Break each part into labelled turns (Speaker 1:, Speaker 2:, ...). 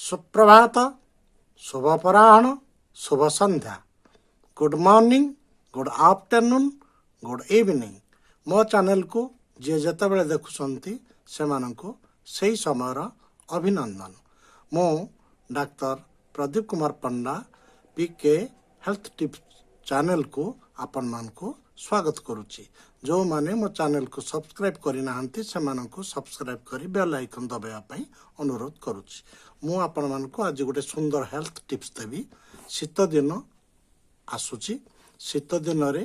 Speaker 1: सुप्रभात, शुभ अपराह्न, शुभ संध्या, good morning, good afternoon, good evening. मो चैनल को जे जतबेले देखुछंती सेमानंको सही समयर अभिनंदन। मो doctor Pradeep Kumar Panda PK health tips channel को आपण मानको स्वागत करुच्ची। जो माने मो चैनल को सब्सक्राइब करि नाहंती सेमानंको सब्सक्राइब करी बेल आइकन दबाया पई अनुरोध करुच्ची। मु आपण मानको आज गोटे सुंदर हेल्थ टिप्स देवी। शीत दिन आसुची, शीत दिन रे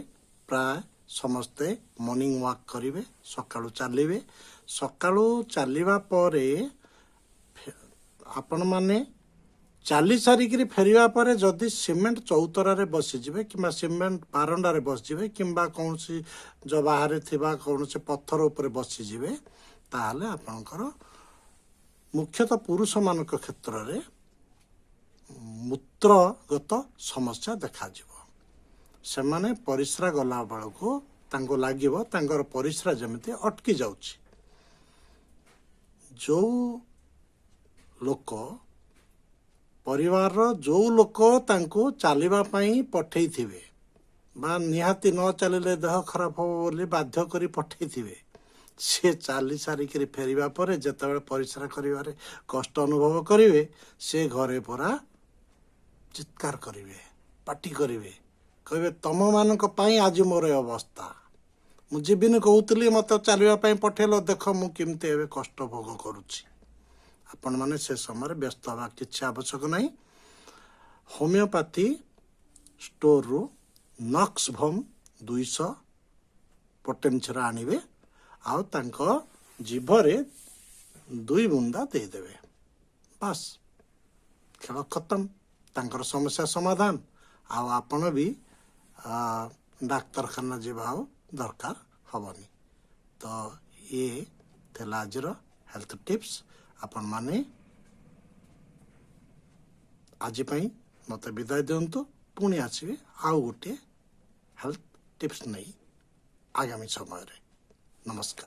Speaker 1: प्राय समस्ते मॉर्निंग वॉक करिवे, सकाळू चलिवे। सकाळू चलिबा परे आपण माने चाली सारिकी फेरिया परे जदि सीमेंट चौतरा बसीजे कि सीमेंट बारंडारे बसजिवे कि कौन जो बाहर थिबा कौन से पत्थर उपर बसीजे ताहले आपणकर मुख्यतः पुरुष मान क्षेत्र में मूत्रगत समस्या देखा से माने परिश्रा गला बेलू तांको लागिबो तांकर परिश्रा जमिति अटकी जाउछि। जो लोक परिवार जो लोक तांको चलिबा पई पठेई थिबे बा निहाती न चलिले देह खराब हो बोली बाध्य करी पठेई थिबे, से चाली सारिकी फेरिबा परे जेतेबेले परिश्रा करिवारे कष्ट अनुभव करिवे से घरे पूरा चित्कार करिवे, पाटी करिवे, कहबे तम मानक पई आज मोर अवस्था। मु जीविन कहूतली मत चलिबा पई पठेलो, देख मु केमते एबे कष्ट भोग करूछि। आपण माने से समय व्यस्त हवा किछि आवश्यक नहीं। होमियोपैथी स्टोर रु नक्स भम 200 पोटेंशियर आनिबे आउ तांको जीभरे 2 बूंदा देदेवे, बस खेल खत्म, तांकर समस्या समाधान। आउ आपण भी डाक्तरखाना जीवा दरकार हबनी। तो ये थिला आजर हेल्थ टिप्स। आपण माने आज पई मते विदाय दियंतु, पुणी आसीबे आउ गोटे हेल्थ टिप्स नहीं आगामी समय रे। नमस्कार।